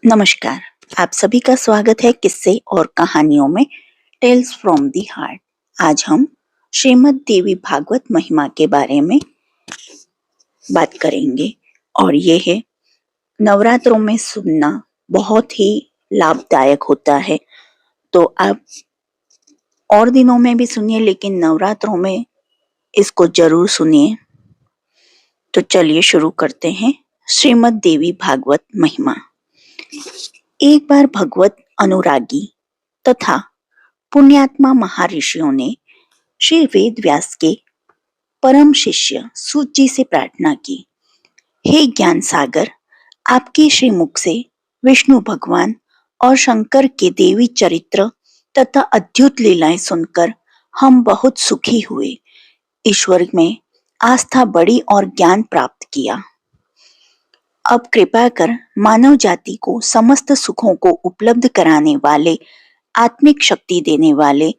नमस्कार। आप सभी का स्वागत है किस्से और कहानियों में टेल्स फ्रॉम दी हार्ट। आज हम श्रीमद् देवी भागवत महिमा के बारे में बात करेंगे और ये है नवरात्रों में सुनना बहुत ही लाभदायक होता है। तो आप और दिनों में भी सुनिए, लेकिन नवरात्रों में इसको जरूर सुनिए। तो चलिए शुरू करते हैं श्रीमद् देवी भागवत महिमा। एक बार भगवत अनुरागी तथा पुण्यात्मा महर्षियों ने श्री वेद व्यास के परम शिष्य सूत जी से प्रार्थना की, हे ज्ञान सागर, आपके श्रीमुख से विष्णु भगवान और शंकर के देवी चरित्र तथा अद्भुत लीलाएं सुनकर हम बहुत सुखी हुए। ईश्वर में आस्था बढ़ी और ज्ञान प्राप्त किया। अब कृपा कर मानव जाति को समस्त सुखों को उपलब्ध कराने वाले, आत्मिक शक्ति देने वाले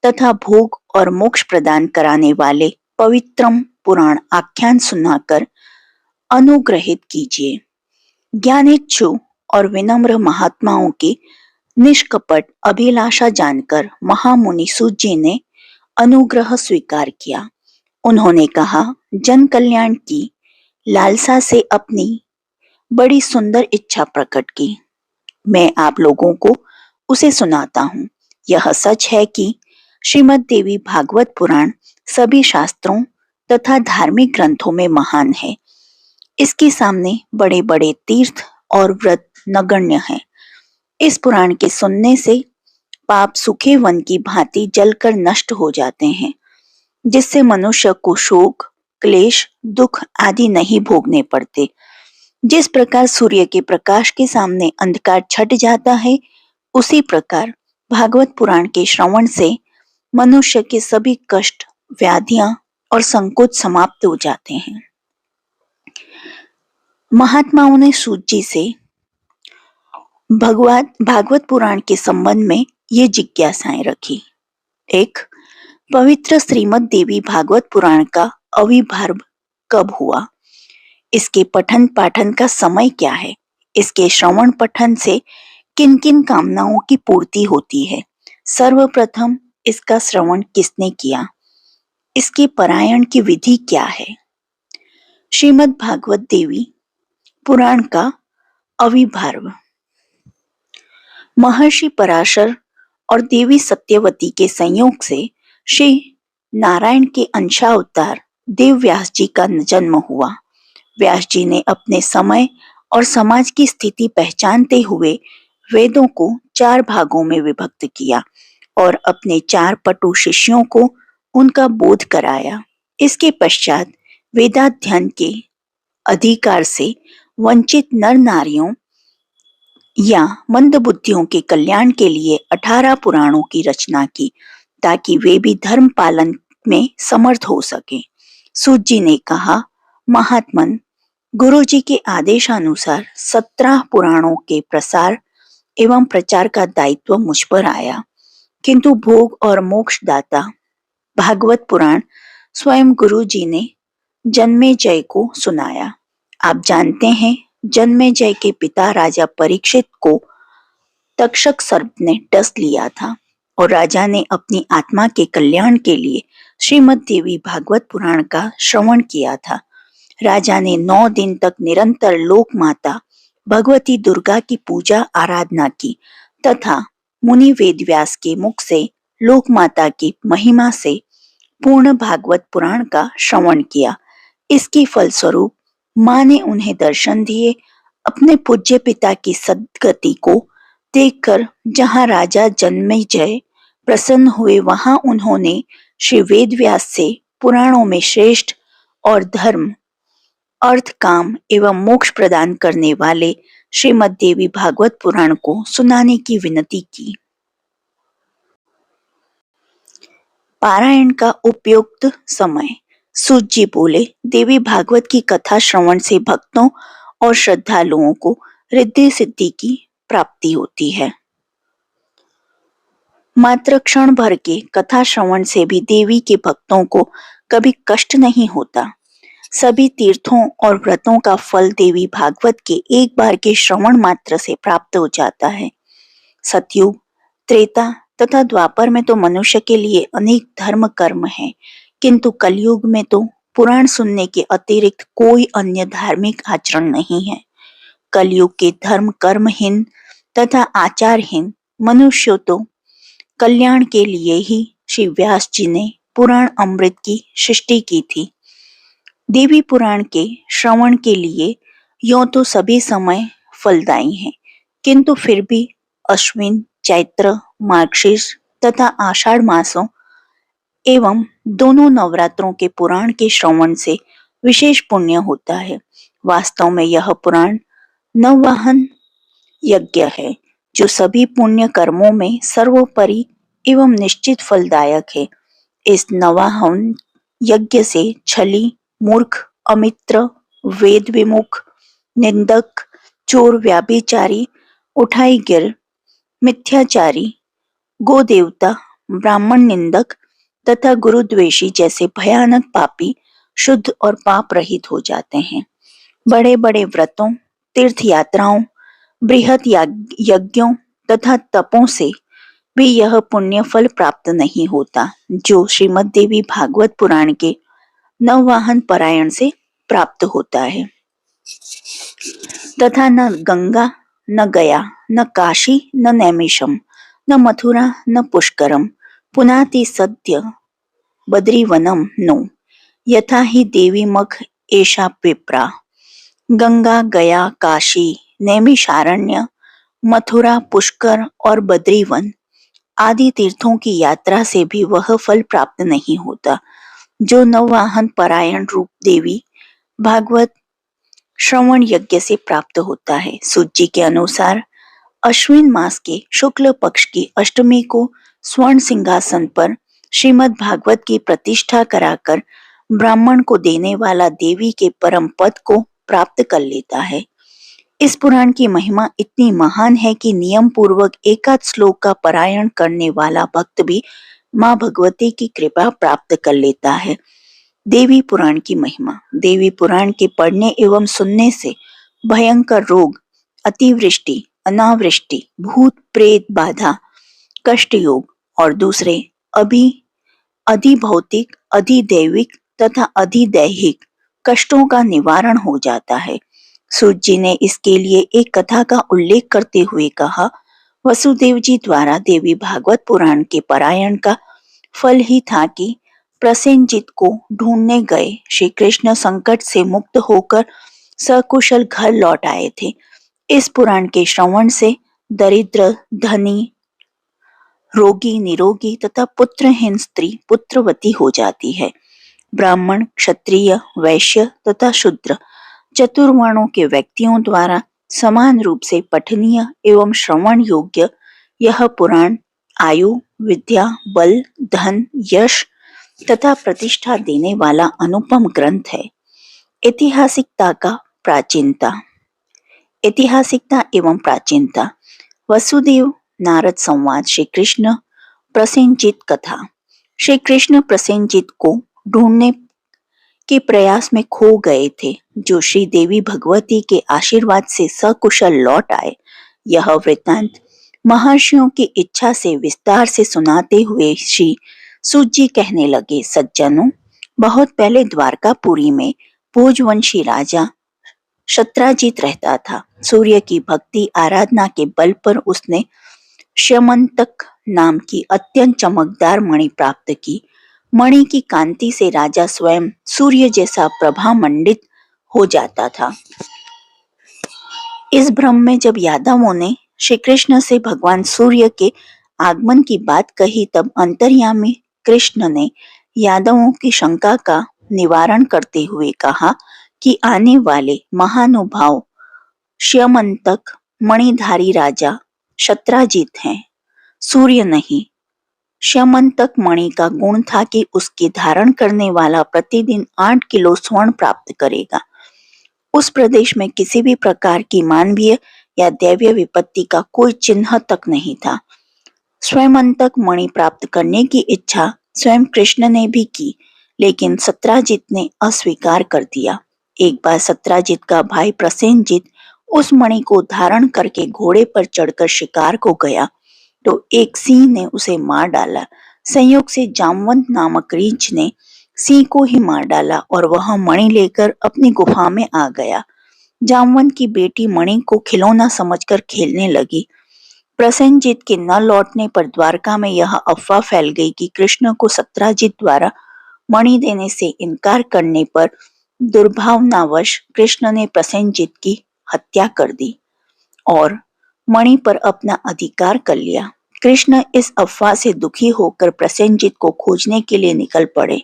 तथा भोग और मोक्ष प्रदान कराने वाले पवित्रम पुराण आख्यान सुनाकर अनुग्रहित कीजिए। ज्ञानेच्छु और विनम्र महात्माओं की निष्कपट अभिलाषा जानकर महामुनि सूत जी ने अनुग्रह स्वीकार किया। उन्होंने कहा, जन कल्याण की लालसा से अपनी बड़ी सुंदर इच्छा प्रकट की। मैं आप लोगों को उसे सुनाता हूँ। यह सच है कि श्रीमद् देवी भागवत पुराण सभी शास्त्रों तथा धार्मिक ग्रंथों में महान है। इसके सामने बड़े बड़े तीर्थ और व्रत नगण्य हैं। इस पुराण के सुनने से पाप सूखे वन की भांति जलकर नष्ट हो जाते हैं, जिससे मनुष्य को शोक, क्लेश, दुख आदि नहीं भोगने पड़ते। जिस प्रकार सूर्य के प्रकाश के सामने अंधकार छट जाता है, उसी प्रकार भागवत पुराण के श्रवण से मनुष्य के सभी कष्ट, व्याधियां और संकोच समाप्त हो जाते हैं। महात्माओं ने सूत जी से भागवत पुराण के संबंध में ये जिज्ञासाएं रखी। एक, पवित्र श्रीमद् देवी भागवत पुराण का आविर्भाव कब हुआ? इसके पठन पाठन का समय क्या है? इसके श्रवण पठन से किन किन कामनाओं की पूर्ति होती है? सर्वप्रथम इसका श्रवण किसने किया? इसके पारायण की विधि क्या है? श्रीमद् भागवत देवी पुराण का आविर्भाव। महर्षि पराशर और देवी सत्यवती के संयोग से श्री नारायण के अंशावतार देव व्यास जी का जन्म हुआ। व्यास जी ने अपने समय और समाज की स्थिति पहचानते हुए वेदों को 4 भागों में विभक्त किया और अपने 4 पटु शिष्यों को उनका बोध कराया। इसके पश्चात वेदाध्ययन के अधिकार से वंचित नर नारियों या मंदबुद्धियों के कल्याण के लिए 18 पुराणों की रचना की, ताकि वे भी धर्म पालन में समर्थ हो सके। सूत जी ने कहा, महात्मन, गुरु जी के आदेशानुसार 17 पुराणों के प्रसार एवं प्रचार का दायित्व मुझ पर आया, किंतु भोग और मोक्ष दाता भागवत पुराण स्वयं गुरु जी ने जन्मेजय को सुनाया। आप जानते हैं, जन्मेजय के पिता राजा परीक्षित को तक्षक सर्प ने डस लिया था और राजा ने अपनी आत्मा के कल्याण के लिए श्रीमद् देवी भागवत पुराण का श्रवण किया था। राजा ने 9 दिन तक निरंतर लोक माता भगवती दुर्गा की पूजा आराधना की तथा मुनि वेदव्यास के मुख से लोक माता की महिमा से पूर्ण भागवत पुराण का श्रवण किया। इसके फलस्वरूप माँ ने उन्हें दर्शन दिए। अपने पूज्य पिता की सद्गति को देखकर जहाँ राजा जन्मेजय प्रसन्न हुए, वहां उन्होंने श्री वेदव्यास से पुराणों में श्रेष्ठ और धर्म, अर्थ, काम एवं मोक्ष प्रदान करने वाले श्रीमद् देवी भागवत पुराण को सुनाने की विनती की। पारायण का उपयुक्त समय। सूत जी बोले, देवी भागवत की कथा श्रवण से भक्तों और श्रद्धालुओं को रिद्धि सिद्धि की प्राप्ति होती है। मात्र क्षण भर के कथा श्रवण से भी देवी के भक्तों को कभी कष्ट नहीं होता। सभी तीर्थों और व्रतों का फल देवी भागवत के एक बार के श्रवण मात्र से प्राप्त हो जाता है। सतयुग, त्रेता तथा द्वापर में तो मनुष्य के लिए अनेक धर्म कर्म हैं, किंतु कलयुग में तो पुराण सुनने के अतिरिक्त कोई अन्य धार्मिक आचरण नहीं है। कलयुग के धर्म कर्महीन तथा आचारहीन मनुष्य तो कल्याण के लिए ही श्री व्यास जी ने पुराण अमृत की सृष्टि की थी। देवी पुराण के श्रवण के लिए यों तो सभी समय फलदायी हैं, किंतु फिर भी अश्विन, चैत्र, मार्गशीर्ष तथा आषाढ़ मासों एवं दोनों नवरात्रों के पुराण के श्रवण से विशेष पुण्य होता है। वास्तव में यह पुराण नववाहन यज्ञ है, जो सभी पुण्य कर्मों में सर्वोपरि एवं निश्चित फलदायक है। इस नवाहन यज्ञ से छली, मूर्ख, अमित्र, वेद विमुख, निंदक, चोर, व्याभिचारी, उठाईगिर, मिथ्याचारी, गोदेवता, ब्राह्मण निंदक तथा गुरुद्वेषी जैसे भयानक पापी शुद्ध और पाप रहित हो जाते हैं। बड़े बड़े व्रतों, तीर्थ यात्राओं, बृहत यज्ञों तथा तपों से भी यह पुण्य फल प्राप्त नहीं होता, जो श्रीमद् देवी भागवत पुराण के नववाहन पारायण से प्राप्त होता है। तथा न गंगा, न गया, न काशी, न नैमिषम, न मथुरा, न पुष्करम, पुनाति सद्य बद्रीवनम नो, यथा ही देवी मख एषा विप्रा। गंगा, गया, काशी, नैमिषारण्य, मथुरा, पुष्कर और बद्रीवन आदि तीर्थों की यात्रा से भी वह फल प्राप्त नहीं होता, जो नववाहन पारायण रूप देवी भागवत श्रवण यज्ञ से प्राप्त होता है। सूत जी के अनुसार अश्विन मास के शुक्ल पक्ष की अष्टमी को स्वर्ण सिंहासन पर श्रीमद् भागवत की प्रतिष्ठा कराकर ब्राह्मण को देने वाला देवी के परम पद को प्राप्त कर लेता है। इस पुराण की महिमा इतनी महान है कि नियम पूर्वक एकाध श्लोक का पारायण करने वाला भक्त भी माँ भगवती की कृपा प्राप्त कर लेता है। देवी पुराण की महिमा। देवी पुराण के पढ़ने एवं सुनने से भयंकर रोग, अतिवृष्टि, अनावृष्टि, भूत प्रेत बाधा, कष्ट योग और दूसरे अधिभौतिक, अधिदैविक तथा अधिदैहिक कष्टों का निवारण हो जाता है। सूत जी ने इसके लिए एक कथा का उल्लेख करते हुए कहा, वसुदेव जी द्वारा देवी भागवत पुराण के पारायण का फल ही था कि प्रसेनजित को ढूंढने गए श्री कृष्ण संकट से मुक्त होकर सकुशल घर लौट आए थे। इस पुराण के श्रवण से दरिद्र, धनी, रोगी, निरोगी तथा पुत्रहीन स्त्री पुत्रवती हो जाती है। ब्राह्मण, क्षत्रिय, वैश्य तथा शूद्र चतुर्वर्णों के व्यक्तियों द्वारा समान रूप से पठनीय एवं श्रवण योग्य यह पुराण आयु, विद्या, बल, धन, यश तथा प्रतिष्ठा देने वाला अनुपम ग्रंथ है। ऐतिहासिकता एवं प्राचीनता। वसुदेव नारद संवाद श्री कृष्ण प्रसेनजित कथा। श्री कृष्ण प्रसेनजित को ढूंढने के प्रयास में खो गए थे, जो श्री देवी भगवती के आशीर्वाद से सकुशल लौट आए। यह वृत्तांत महर्षियों की इच्छा से विस्तार से सुनाते हुए श्री सूत जी कहने लगे, सज्जनों, बहुत पहले द्वारकापुरी में भोजवंशी राजा शत्राजीत रहता था। सूर्य की भक्ति आराधना के बल पर उसने श्यमंतक नाम की अत्यंत चमकदार मणि प्राप्त की। मणि की कांति से राजा स्वयं सूर्य जैसा प्रभामंडित हो जाता था। इस भ्रम में जब यादवों ने श्री कृष्ण से भगवान सूर्य के आगमन की बात कही, तब अंतर्यामी कृष्ण ने यादवों की शंका का निवारण करते हुए कहा कि आने वाले महानुभाव श्यमंतक मणिधारी राजा शत्राजीत हैं, सूर्य नहीं। श्यमंतक मणि का गुण था कि उसके धारण करने वाला प्रतिदिन 8 किलो स्वर्ण प्राप्त करेगा। उस प्रदेश में किसी भी प्रकार की मानवीय या दैवीय विपत्ति का कोई चिन्ह तक नहीं था। स्वयंतक मणि प्राप्त करने की इच्छा स्वयं कृष्ण ने भी की, लेकिन सत्राजित ने अस्वीकार कर दिया। एक बार सत्राजित का भाई प्रसेनजित उस मणि को धारण करके घोड़े पर चढ़कर शिकार को गया तो एक सिंह ने उसे मार डाला। संयोग से जामवंत नामक रीछ ने सिंह को ही मार डाला और वह मणि लेकर अपनी गुफा में आ गया। जामवंत की बेटी मणि को खिलौना समझकर खेलने लगी। प्रसेनजित के न लौटने पर द्वारका में यह अफवाह फैल गई कि कृष्ण को सत्राजित द्वारा मणि देने से इनकार करने पर दुर्भावनावश कृष्ण ने प्रसेनजित की हत्या कर दी और मणि पर अपना अधिकार कर लिया। कृष्ण इस अफवाह से दुखी होकर प्रसेनजित को खोजने के लिए निकल पड़े।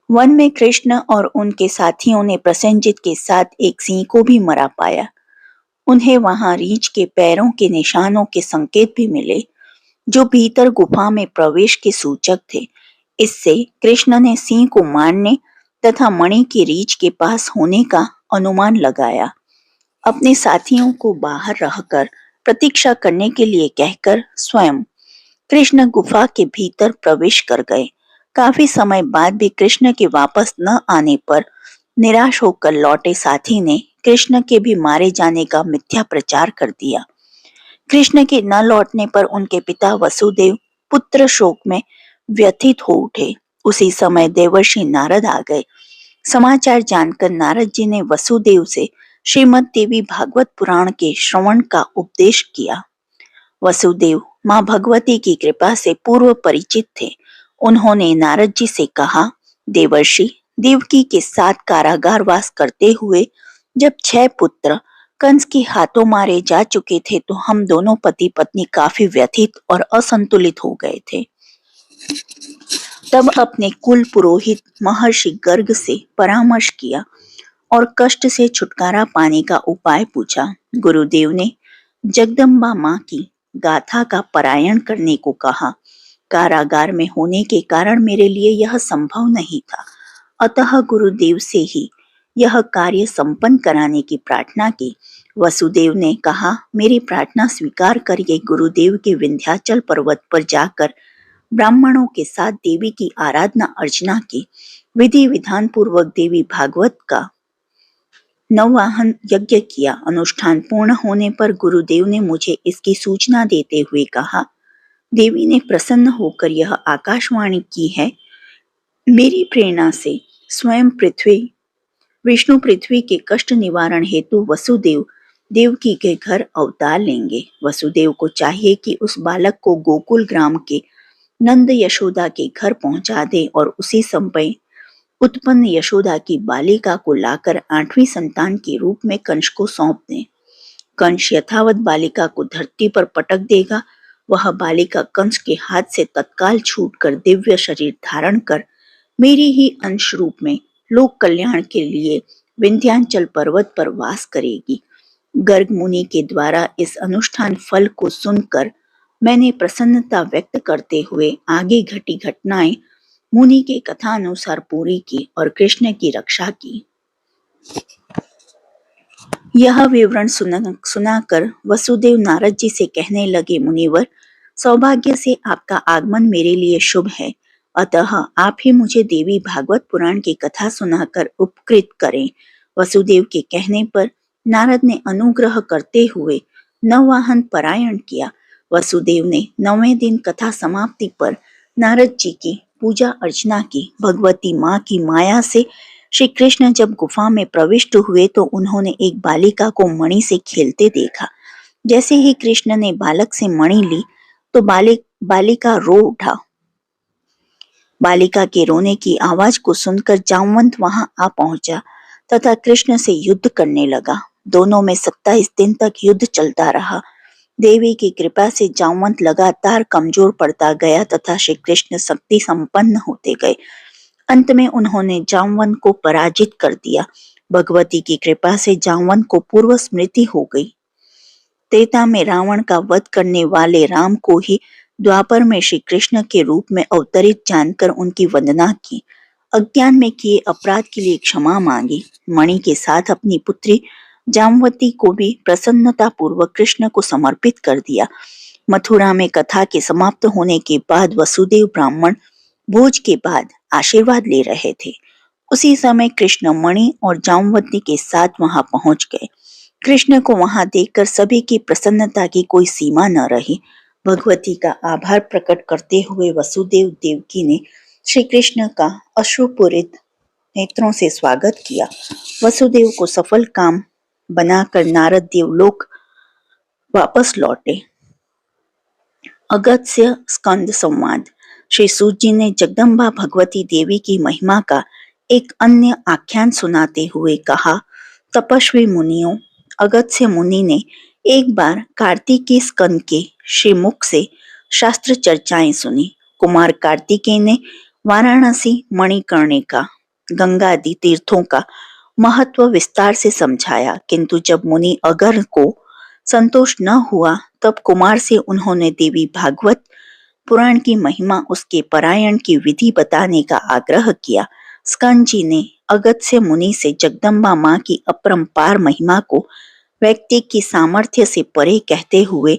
वन में कृष्ण और उनके साथियों ने प्रसेनजित के साथ एक सिंह को भी मरा पाया। उन्हें वहां रीछ के पैरों के निशानों के संकेत भी मिले जो भीतर गुफा में प्रवेश के सूचक थे। इससे कृष्ण ने सिंह को मारने तथा मणि की रीछ के पास होने का अनुमान लगाया। अपने साथियों को बाहर रहकर प्रतीक्षा करने के लिए कहकर स्वयं कृष्ण गुफा के भीतर प्रवेश कर गए। काफी समय बाद भी कृष्ण के वापस न आने पर निराश होकर लौटे साथी ने कृष्ण के भी मारे जाने का मिथ्या प्रचार कर दिया। कृष्ण के न लौटने पर उनके पिता वसुदेव पुत्र शोक में व्यथित हो उठे। उसी समय देवर्षि नारद आ गए। समाचार जानकर नारद जी ने वसुदेव से श्रीमद् देवी भागवत पुराण के श्रवण का उपदेश किया। वसुदेव मां भगवती की कृपा से पूर्व परिचित थे। उन्होंने नारद जी से कहा, देवर्षि, देवकी के साथ कारागार वास करते हुए जब 6 पुत्र कंस के हाथों मारे जा चुके थे तो हम दोनों पति पत्नी काफी व्यथित और असंतुलित हो गए थे। तब अपने कुल पुरोहित महर्षि गर्ग से परामर्श किया और कष्ट से छुटकारा पाने का उपाय पूछा। गुरुदेव ने जगदम्बा मां की गाथा का पारायण करने को कहा। कारागार में होने के कारण मेरे लिए यह संभव नहीं था, अतः गुरुदेव से ही यह कार्य संपन्न कराने की प्रार्थना की। वसुदेव ने कहा, मेरी प्रार्थना स्वीकार करिए। गुरुदेव के विंध्याचल पर्वत पर जाकर ब्राह्मणों के साथ देवी की आराधना अर्चना की। विधि विधान पूर्वक देवी भागवत का नववाहन यज्ञ किया। अनुष्ठान पूर्ण होने पर गुरुदेव ने मुझे इसकी सूचना देते हुए कहा, देवी ने प्रसन्न होकर यह आकाशवाणी की है, मेरी प्रेरणा से स्वयं विष्णु पृथ्वी के कष्ट निवारण हेतु वसुदेव देवकी के घर अवतार लेंगे। वसुदेव को चाहिए कि उस बालक को गोकुल ग्राम के नंद यशोदा के घर पहुंचा दे और उसी समय उत्पन्न यशोदा की बालिका को लाकर 8वीं संतान के रूप में कंस को सौंप दें। कंस यथावत बालिका को धरती पर पटक देगा। वह बालिका कंस के हाथ से तत्काल छूटकर दिव्य शरीर धारण कर मेरी ही अंश रूप में लोक कल्याण के लिए विंध्याचल पर्वत पर वास करेगी। गर्ग मुनि के द्वारा इस अनुष्ठान फल को सुनकर मैंने प्रसन्नता व्यक्त करते हुए आगे घटी घटनाएं मुनि के कथानुसार पूरी की और कृष्ण की रक्षा की। यह विवरण सुनाकर वसुदेव नारद जी से कहने लगे, मुनिवर, सौभाग्य से आपका आगमन मेरे लिए शुभ है, अतः आप ही मुझे देवी भागवत पुराण की कथा सुनाकर उपकृत करें। वसुदेव के कहने पर नारद ने अनुग्रह करते हुए नववाहन पारायण किया। वसुदेव ने 9वें दिन कथा समाप्ति पर नारद जी की पूजा अर्चना की। भगवती माँ की माया से श्री कृष्ण जब गुफा में प्रविष्ट हुए तो उन्होंने एक बालिका को मणि से खेलते देखा। जैसे ही कृष्ण ने बालक से मणि ली तो बालिका रो उठा। बालिका के रोने की आवाज को सुनकर जामवंत वहां आ पहुंचा तथा कृष्ण से युद्ध करने लगा। दोनों में 27 दिन तक युद्ध चलता रहा। देवी की कृपा से जामवंत लगातार कमजोर पड़ता गया तथा श्री कृष्ण शक्ति संपन्न होते गए। अंत में उन्होंने जामवंत को पराजित कर दिया। भगवती की कृपा से जामवंत को पूर्व स्मृति हो गई। त्रेता में रावण का वध करने वाले राम को ही द्वापर में श्री कृष्ण के रूप में अवतरित जानकर उनकी वंदना की। अज्ञान में किए अपराध के लिए क्षमा मांगी। मणि के साथ अपनी पुत्री जामवती को भी प्रसन्नता पूर्वक कृष्ण को समर्पित कर दिया। मथुरा में कथा के समाप्त होने के बाद वसुदेव ब्राह्मण भोज के बाद आशीर्वाद ले रहे थे। उसी समय कृष्ण मणि और जामवंती के साथ वहां पहुंच गए। कृष्ण को वहां देखकर सभी की प्रसन्नता की कोई सीमा न रही। भगवती का आभार प्रकट करते हुए वसुदेव देवकी ने श्री कृष्ण का अश्रुपूरित नेत्रों से स्वागत किया। वसुदेव को सफल काम बनाकर नारद देवलोक वापस लौटे। अगस्त्य स्कंद संवाद। श्री सूत जी ने जगदम्बा भगवती देवी की महिमा का एक अन्य आख्यान सुनाते हुए कहा, तपस्वी मुनियों, अगस्त्य मुनि ने एक बार कार्तिकेय स्कंद के श्रीमुख से शास्त्र चर्चाएं सुनी। कुमार कार्तिकेय ने वाराणसी, मणिकर्णिका, गंगा आदि तीर्थों का महत्व विस्तार से समझाया, किंतु जब मुनि अगर को संतोष न हुआ तब कुमार से उन्होंने देवी भागवत पुराण की महिमा, उसके पारायण की विधि बताने का आग्रह किया। स्कंद जी ने अगस्त्य मुनि से जगदम्बा माँ की अपरंपार महिमा को व्यक्ति की सामर्थ्य से परे कहते हुए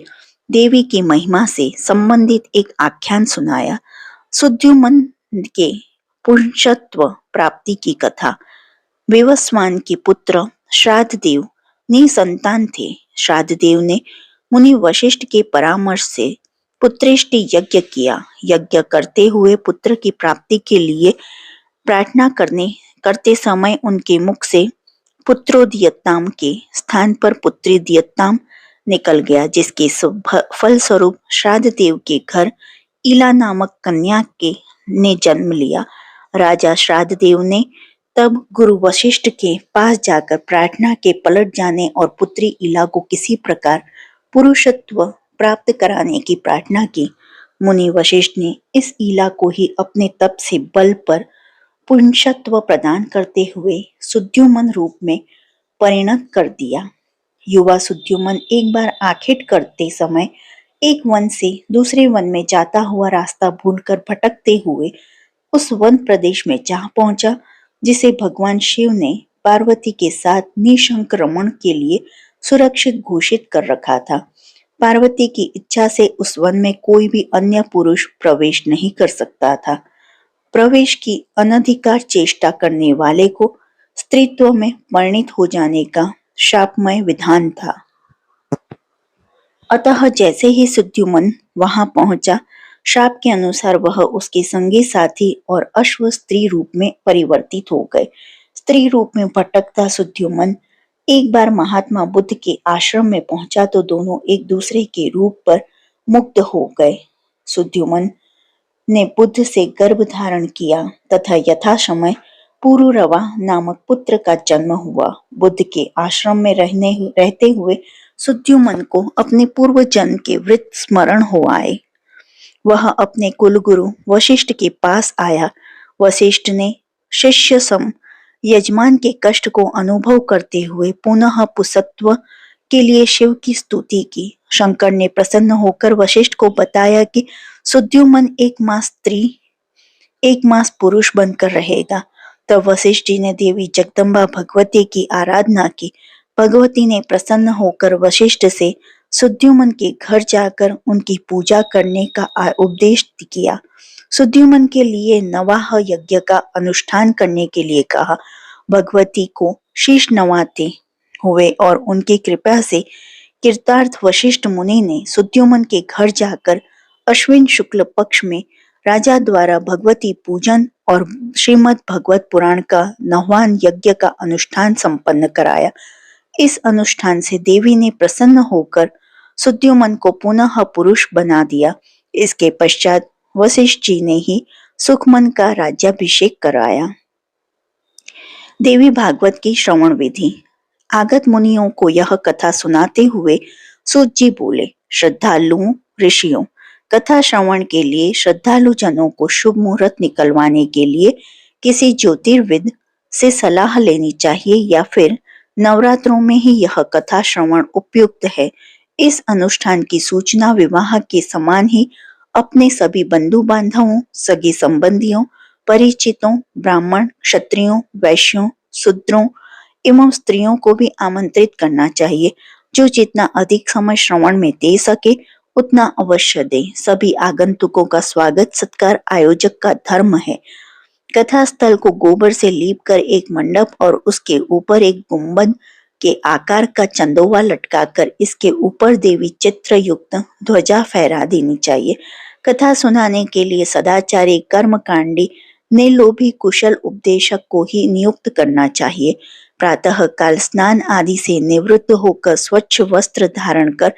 देवी की महिमा से संबंधित एक आख्यान सुनाया। सुद्युमन के पुरुषत्व प्राप्ति की कथा। विवस्वान के पुत्र श्राद्धदेव निसंतान थे। श्राद्धदेव ने मुनि वशिष्ठ के परामर्श से पुत्रेष्टि यज्ञ किया। यज्ञ करते हुए पुत्र की प्राप्ति के लिए प्रार्थना करते समय उनके मुख से पुत्रोदयताम के स्थान पर पुत्रीदयताम निकल गया, जिसके फलस्वरूप श्राद्धदेव के घर इला नामक कन्या के ने जन्म लिया। राजा श्राद्धदेव ने तब गुरु वशिष्ठ के पास जाकर प्रार्थना के पलट जाने और पुत्री इला को किसी प्रकार पुरुषत्व प्राप्त कराने की प्रार्थना की। मुनि वशिष्ठ ने इस इला को ही अपने तप से बल पर पुरुषत्व प्रदान करते हुए सुद्युमन रूप में परिणत कर दिया। युवा सुद्युमन एक बार आखेट करते समय एक वन से दूसरे वन में जाता हुआ रास्ता भूलकर भटकते हुए उस वन प्रदेश में जा पहुंचा, जिसे भगवान शिव ने पार्वती के साथ निशंक रमण के लिए सुरक्षित घोषित कर रखा था। पार्वती की इच्छा से उस वन में कोई भी अन्य पुरुष प्रवेश नहीं कर सकता था। प्रवेश की अनधिकार चेष्टा करने वाले को स्त्रीत्व में परिणित हो जाने का शापमय विधान था। अतः जैसे ही सुद्युमन वहां पहुंचा, शाप के अनुसार वह उसके संगी साथी और अश्व स्त्री रूप में परिवर्तित हो गए। स्त्री रूप में भटकता सुद्युमन एक बार महात्मा बुद्ध के आश्रम में पहुंचा तो दोनों एक दूसरे के रूप पर मुग्ध हो गए। सुद्युमन ने बुद्ध से गर्भ धारण किया तथा यथासमय पुरुरवा नामक पुत्र का जन्म हुआ। बुद्ध के आश्रम में रहते हुए सुद्युमन को अपने पूर्व जन्म के वृत्त स्मरण हो आए। वह अपने कुलगुरु वशिष्ठ के पास आया। वशिष्ठ ने शिष्य सम यजमान के कष्ट को अनुभव करते हुए पुनः पुंसत्व के लिए शिव की स्तुति की। शंकर ने प्रसन्न होकर वशिष्ठ को बताया कि सुद्युमन एक मास स्त्री एक मास पुरुष बनकर रहेगा। तब वशिष्ठ जी ने देवी जगदम्बा भगवती की आराधना की। भगवती ने प्रसन्न होकर वशिष्ठ से सुद्युमन के घर जाकर उनकी पूजा करने का उपदेश किया। सुद्युमन के लिए नवाह यज्ञ का अनुष्ठान करने के लिए कहा। भगवती को शीश नवाते हुए और उनकी कृपा से कृतार्थ वशिष्ठ मुनि ने सुद्युमन के घर जाकर अश्विन शुक्ल पक्ष में राजा द्वारा भगवती पूजन और श्रीमद् भगवत पुराण का 9वां यज्ञ का अनुष्ठान संपन्न कराया। इस अनुष्ठान से देवी ने प्रसन्न होकर सुद्युमन को पुनः पुरुष बना दिया। इसके पश्चात वशिष्ठ जी ने ही सुखमन का राज्याभिषेक कराया। देवी भागवत की श्रवण विधि। आगत मुनियों को यह कथा सुनाते हुए सूत जी बोले, श्रद्धालुओं, ऋषियों, कथा श्रवण के लिए श्रद्धालु जनों को शुभ मुहूर्त निकलवाने के लिए किसी ज्योतिर्विद से सलाह लेनी चाहिए या फिर नवरात्रों में ही यह कथा श्रवण उपयुक्त है। इस अनुष्ठान की सूचना विवाह के समान ही अपने सभी बंधु बांधवों, सगे संबंधियों, परिचितों, ब्राह्मण, क्षत्रियों, वैश्यों, शूद्रों एवं स्त्रियों को भी आमंत्रित करना चाहिए। जो जितना अधिक समय श्रवण में दे सके उतना अवश्य दें। सभी आगंतुकों का स्वागत सत्कार आयोजक का धर्म है। कथा स्थल को गोबर से लीप कर एक मंडप और उसके ऊपर एक गुंबद के आकार का चंदोवा लटकाकर इसके ऊपर देवी चित्र युक्त ध्वजा फहरा देनी चाहिए। कथा सुनाने के लिए सदाचारी कर्मकांडी निर्लोभी कुशल उपदेशक को ही नियुक्त करना चाहिए। प्रातः काल स्नान आदि से निवृत्त होकर स्वच्छ वस्त्र धारण कर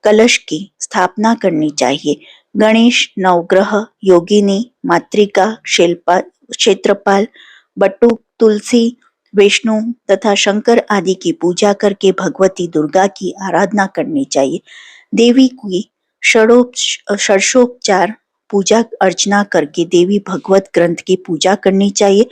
कलश की स्थापना करनी चाहिए। गणेश, नवग्रह, योगिनी, मातृका, क्षेत्रपाल, बटुक, तुलसी, विष्णु तथा शंकर आदि की पूजा करके भगवती दुर्गा की आराधना करनी चाहिए। देवी की षोडशोपचार पूजा अर्चना करके देवी भगवत ग्रंथ की पूजा करनी चाहिए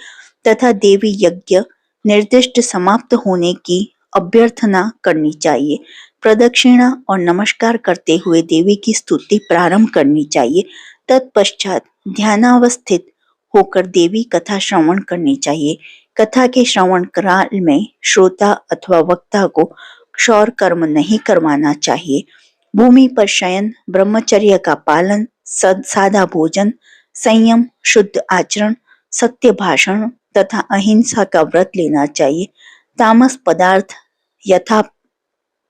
तथा देवी यज्ञ निर्दिष्ट समाप्त होने की अभ्यर्थना करनी चाहिए। प्रदक्षिणा और नमस्कार करते हुए देवी की स्तुति प्रारंभ करनी चाहिए। तत्पश्चात ध्यानावस्थित होकर देवी कथा श्रवण करनी चाहिए। कथा के श्रवण काल में श्रोता अथवा वक्ता को क्षौर कर्म नहीं करवाना चाहिए। भूमि पर शयन, ब्रह्मचर्य का पालन, सादा भोजन, संयम, शुद्ध आचरण, सत्य भाषण तथा अहिंसा का व्रत लेना चाहिए। तामस पदार्थ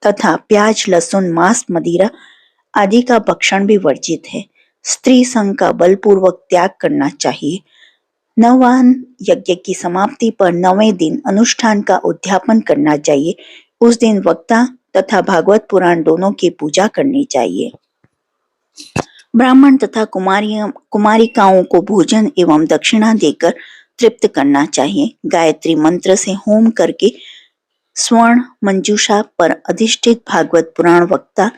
तथा प्याज, लहसुन, मांस, मदिरा आदि का भक्षण भी वर्जित है। स्त्री संग का बलपूर्वक त्याग करना चाहिए। नववान यज्ञ की समाप्ति पर 9वें दिन अनुष्ठान का उद्यापन करना चाहिए। उस दिन वक्ता तथा भागवत पुराण दोनों की पूजा करनी चाहिए। ब्राह्मण तथा कुमारिकाओं को भोजन एवं दक्षिणा देकर तृप्त करना चाहिए। गायत्री मंत्र से होम करके स्वर्ण मंजूषा पर अधिष्ठित भागवत पुराण वक्ता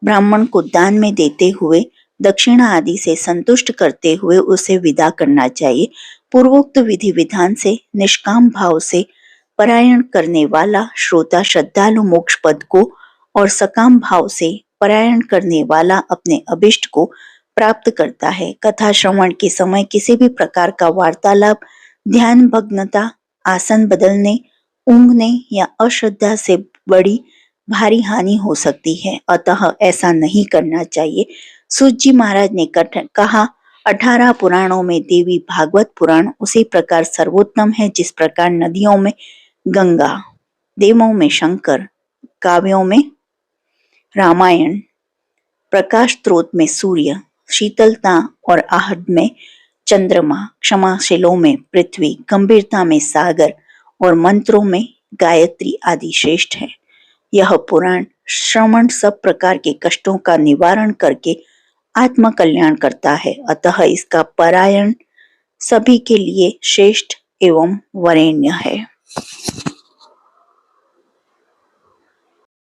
ब्राह्मण को दान में देते हुए दक्षिणा आदि से संतुष्ट करते हुए उसे विदा करना चाहिए। पूर्वोक्त विधि विधान से निष्काम भाव से पारायण करने वाला श्रोता श्रद्धालु मोक्ष पद को और सकाम भाव से पारायण करने वाला अपने अभिष्ट को प्राप्त करता है। कथा श्रवण के समय किसी भी प्रकार का वार्तालाप, ध्यान भग्नता, आसन बदलने, ऊँघने या अश्रद्धा से बड़ी भारी हानि हो सकती है, अतः ऐसा नहीं करना चाहिए। सूत जी महाराज ने कहा, 18 पुराणों में देवी भागवत पुराण उसी प्रकार सर्वोत्तम है जिस प्रकार नदियों में गंगा, देवों में शंकर, काव्यों में रामायण, प्रकाश स्रोत में सूर्य, शीतलता और आहट में चंद्रमा, क्षमाशीलों में पृथ्वी, गंभीरता में सागर और मंत्रों में गायत्री आदि श्रेष्ठ है। यह पुराण श्रवण सब प्रकार के कष्टों का निवारण करके आत्म कल्याण करता है, अतः इसका पारायण सभी के लिए श्रेष्ठ एवं वरेण्य है।